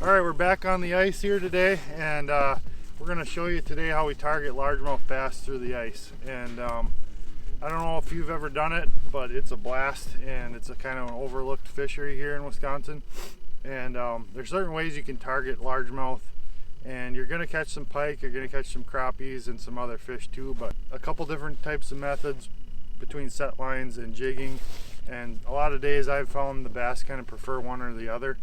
Alright, we're back on the ice here today, and we're going to show you today how we target largemouth bass through the ice. And I don't know if you've ever done it, but it's a blast, and it's a kind of an overlooked fishery here in Wisconsin. And there's certain ways you can target largemouth, and you're going to catch some pike, you're going to catch some crappies and some other fish too, but a couple different types of methods between set lines and jigging. And a lot of days I've found the bass kind of prefer one or the other.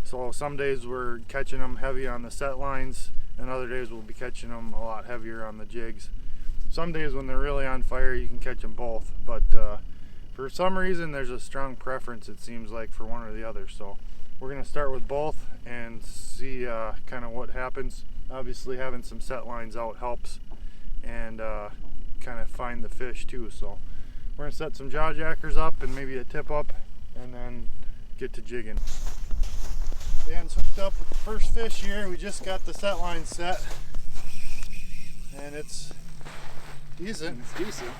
So some days we're catching them heavy on the set lines, and other days we'll be catching them a lot heavier on the jigs. Some days when they're really on fire you can catch them both, but for some reason there's a strong preference, it seems like, for one or the other. So we're going to start with both and see kind of what happens. Obviously having some set lines out helps, and kind of find the fish too. So we're going to set some jaw jackers up and maybe a tip up, and then get to jigging. Dan's hooked up with the first fish here. We just got the set line set, and it's decent. It's decent.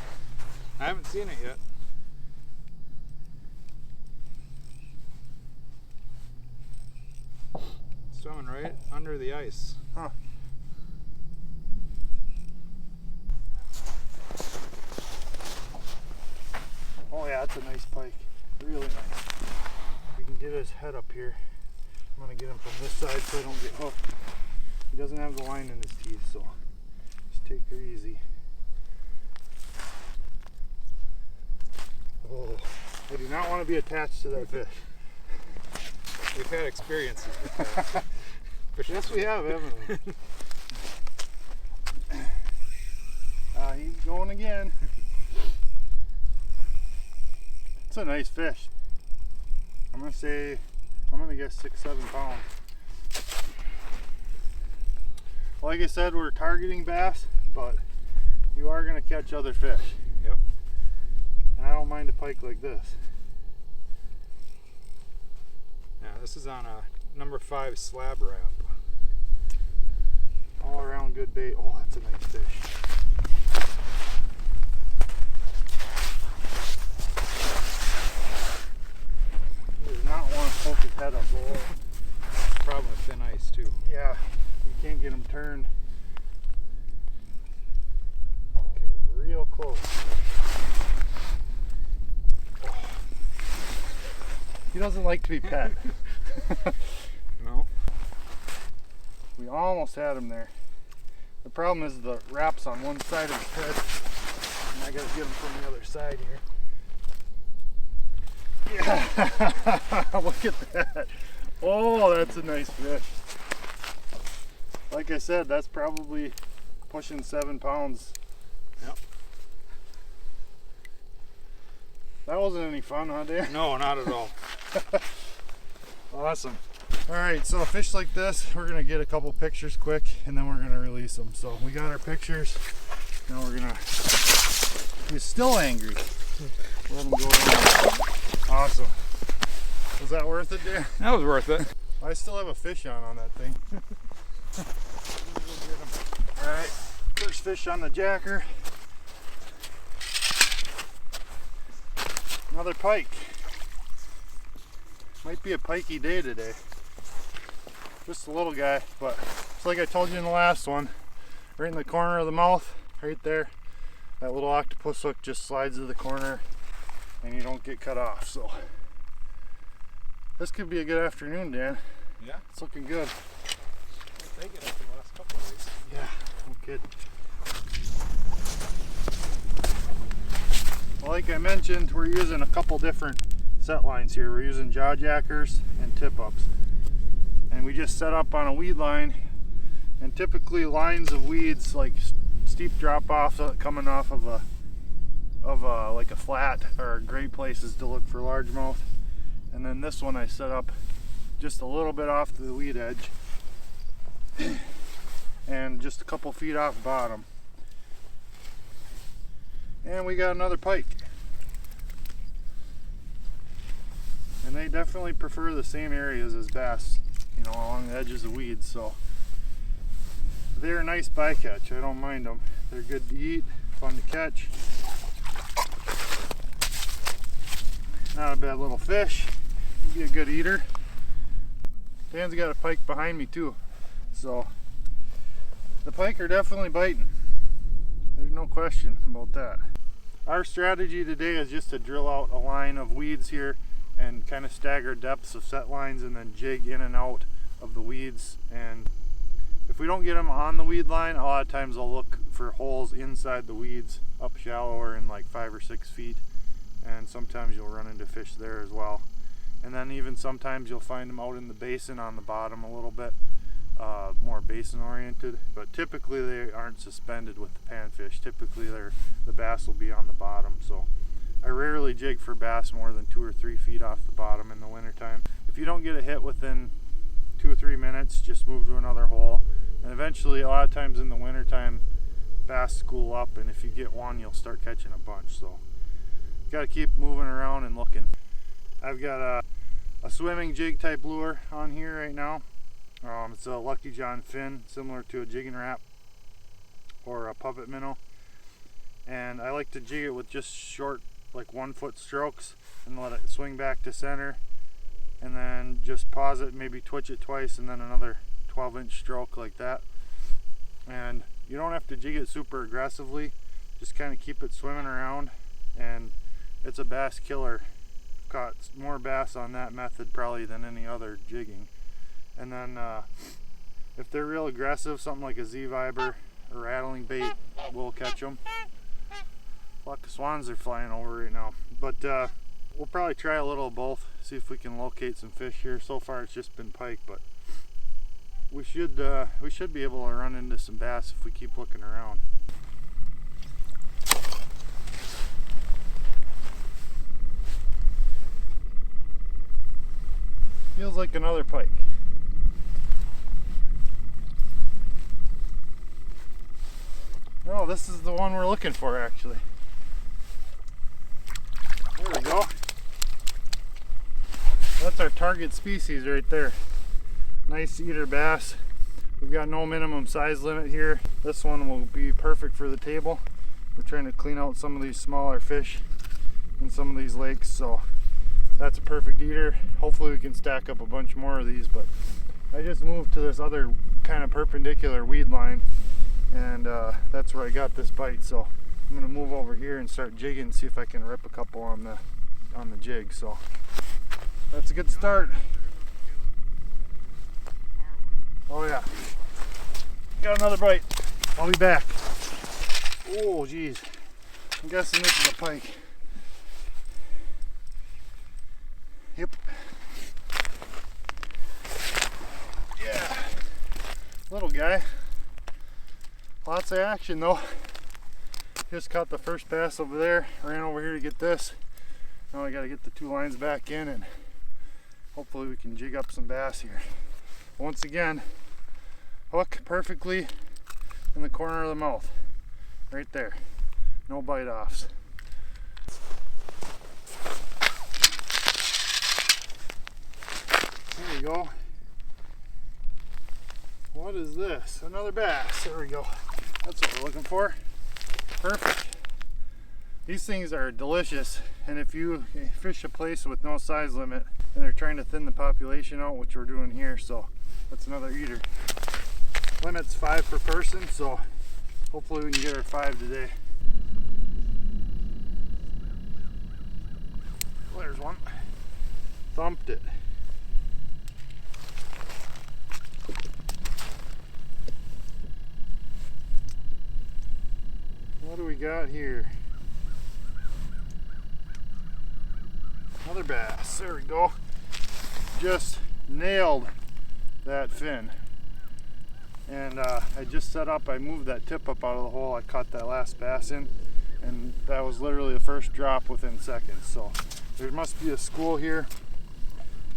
I haven't seen it yet. Swimming right under the ice. Huh. Oh yeah, that's a nice pike. Really nice. We can get his head up here. I'm going to get him from this side so I don't get hooked. He doesn't have the line in his teeth, so just take her easy. Oh, I do not want to be attached to that fish. We've had experiences with that. Yes, we have, haven't we? He's going again. It's a nice fish. I'm going to guess 6-7 pounds. Like I said, we're targeting bass, but you are going to catch other fish. Yep. And I don't mind a pike like this. Yeah, this is on a number 5 slab wrap. All around good bait. Oh, that's a nice fish. He does not want to poke his head up. Problem with thin ice too. Yeah, you can't get him turned. Okay, real close. Oh. He doesn't like to be pet. No. We almost had him there. The problem is the wrap's on one side of his head, and I gotta get him from the other side here. Yeah, look at that. Oh, that's a nice fish. Like I said, that's probably pushing 7 pounds. Yep. That wasn't any fun, huh, Dan? No, not at all. Awesome. Alright, so a fish like this, we're going to get a couple pictures quick, and then we're going to release them. So we got our pictures. Now we're going to... He's still angry. Let him go around. Awesome. Was that worth it, Dan? That was worth it. I still have a fish on that thing. Alright, first fish on the jacker. Another pike. Might be a pikey day today. Just a little guy, but it's like I told you in the last one, right in the corner of the mouth, right there, that little octopus hook just slides to the corner and you don't get cut off. So this could be a good afternoon, Dan. Yeah? It's looking good. I'll take it after the last couple of days. Yeah, no kidding. Well, like I mentioned, we're using a couple different set lines here. We're using jaw jackers and tip ups. And we just set up on a weed line, and typically lines of weeds, like steep drop offs coming off of like a flat, are great places to look for largemouth. And then this one I set up just a little bit off the weed edge and just a couple feet off bottom. And we got another pike. And they definitely prefer the same areas as bass, you know, along the edges of weeds. So they're a nice bycatch. I don't mind them. They're good to eat, fun to catch. Not a bad little fish. Be a good eater. Dan's got a pike behind me too. So the pike are definitely biting. There's no question about that. Our strategy today is just to drill out a line of weeds here and kind of stagger depths of set lines and then jig in and out of the weeds. And if we don't get them on the weed line, a lot of times I'll look for holes inside the weeds up shallower in like 5 or 6 feet, and sometimes you'll run into fish there as well. And then even sometimes you'll find them out in the basin on the bottom a little bit, more basin oriented, but typically they aren't suspended with the panfish. Typically the bass will be on the bottom. So I rarely jig for bass more than 2 or 3 feet off the bottom in the wintertime. If you don't get a hit within 2 or 3 minutes, just move to another hole. And eventually, a lot of times in the wintertime, bass school up, and if you get one, you'll start catching a bunch. So you got to keep moving around and looking. I've got a swimming jig type lure on here right now. It's a Lucky John fin, similar to a jigging wrap or a puppet minnow. And I like to jig it with just short, like 1 foot strokes, and let it swing back to center, and then just pause it, maybe twitch it twice, and then another 12-inch stroke like that. And you don't have to jig it super aggressively, just kind of keep it swimming around, and it's a bass killer. Caught more bass on that method probably than any other jigging. And then if they're real aggressive, something like a Z-Viber or rattling bait will catch them. A lot of swans are flying over right now, but we'll probably try a little of both, see if we can locate some fish here. So far it's just been pike, but we should be able to run into some bass if we keep looking around. Feels like another pike. Oh, this is the one we're looking for actually. There we go. That's our target species right there. Nice eater bass. We've got no minimum size limit here. This one will be perfect for the table. We're trying to clean out some of these smaller fish in some of these lakes, so that's a perfect eater. Hopefully we can stack up a bunch more of these, but I just moved to this other kind of perpendicular weed line, and that's where I got this bite. So I'm gonna move over here and start jigging and see if I can rip a couple on the jig. So that's a good start. Oh yeah, got another bite. I'll be back. Oh geez, I'm guessing this is a pike. Yep. Yeah, little guy. Lots of action though. Just caught the first bass over there, ran over here to get this. Now I gotta get the 2 lines back in, and hopefully we can jig up some bass here. Once again, hook perfectly in the corner of the mouth. Right there. No bite offs. There we go. What is this? Another bass. There we go. That's what we're looking for. Perfect. These things are delicious, and if you fish a place with no size limit and they're trying to thin the population out, which we're doing here, so that's another eater. Limit's 5 per person, so hopefully we can get our 5 today. Well, there's one. Thumped it. What do we got here? Another bass. There we go. Just nailed that fin. And I just set up, I moved that tip up out of the hole I caught that last bass in, and that was literally the first drop within seconds. So there must be a school here,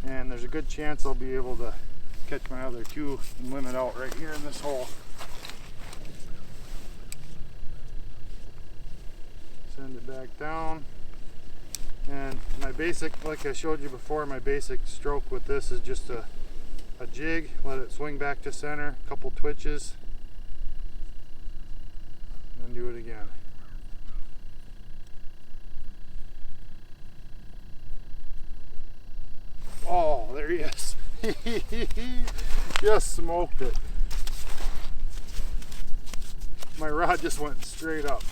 and there's a good chance I'll be able to catch my other 2 and limit out right here in this hole. Send it back down. And my basic, like I showed you before, my basic stroke with this is just a jig, let it swing back to center, a couple twitches, and then do it again. Oh, there he is. Just smoked it. My rod just went straight up.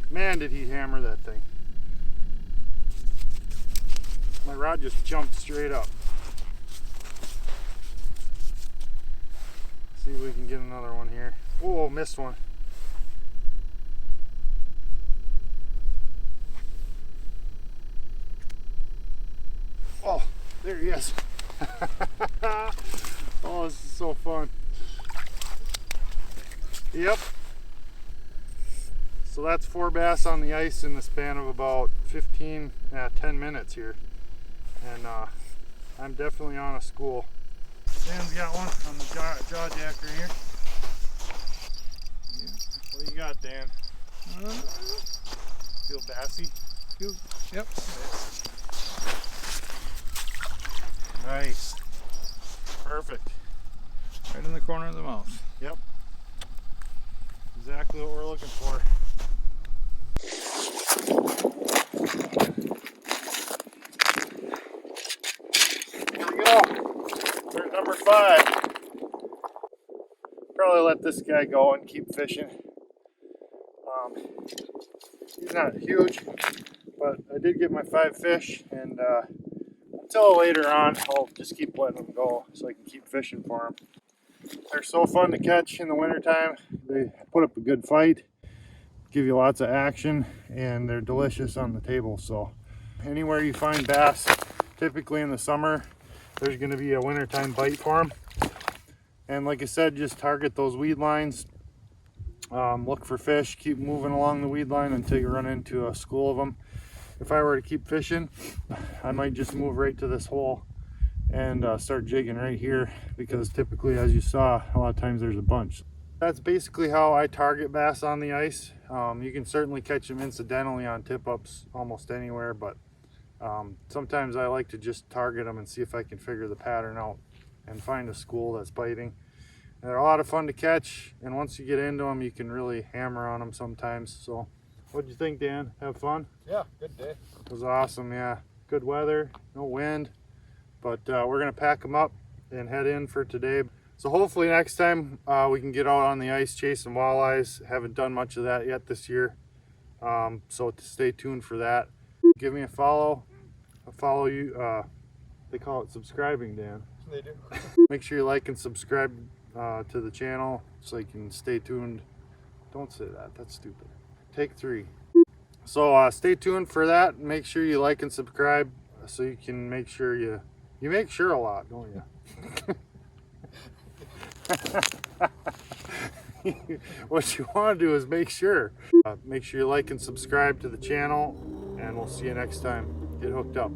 Man, did he hammer that thing. My rod just jumped straight up. See if we can get another one here. Oh, missed one. Oh, there he is. Oh, this is so fun. Yep. So that's 4 bass on the ice in the span of about 10 minutes here. And I'm definitely on a school. Dan's got one on the jaw jacker here. Yeah. What do you got, Dan? Feel bassy? Yep. Nice. Perfect. Right in the corner of the mouth. Yep. Exactly what we're looking for. Here we go. There's number 5. Probably let this guy go and keep fishing. He's not huge, but I did get my 5 fish, and until later on, I'll just keep letting them go so I can keep fishing for them. They're so fun to catch in the wintertime. They put up a good fight, give you lots of action, and they're delicious on the table. So anywhere you find bass, typically in the summer, there's going to be a wintertime bite for them. And like I said, just target those weed lines. Look for fish, keep moving along the weed line until you run into a school of them. If I were to keep fishing, I might just move right to this hole and start jigging right here, because typically, as you saw, a lot of times there's a bunch. That's basically how I target bass on the ice. You can certainly catch them incidentally on tip-ups almost anywhere, but sometimes I like to just target them and see if I can figure the pattern out and find a school that's biting. They're a lot of fun to catch, and once you get into them, you can really hammer on them sometimes. So what'd you think, Dan? Have fun? Yeah, good day. It was awesome, yeah. Good weather, no wind, but we're gonna pack them up and head in for today. So hopefully next time we can get out on the ice chasing walleyes. Haven't done much of that yet this year, so stay tuned for that. Give me a follow. I'll follow you. They call it subscribing, Dan. They do. Make sure you like and subscribe to the channel so you can stay tuned. Don't say that, that's stupid. Take 3. So stay tuned for that. Make sure you like and subscribe so you can make sure you make sure a lot, don't you? What you want to do is make sure you like and subscribe to the channel, and we'll see you next time. Get hooked up.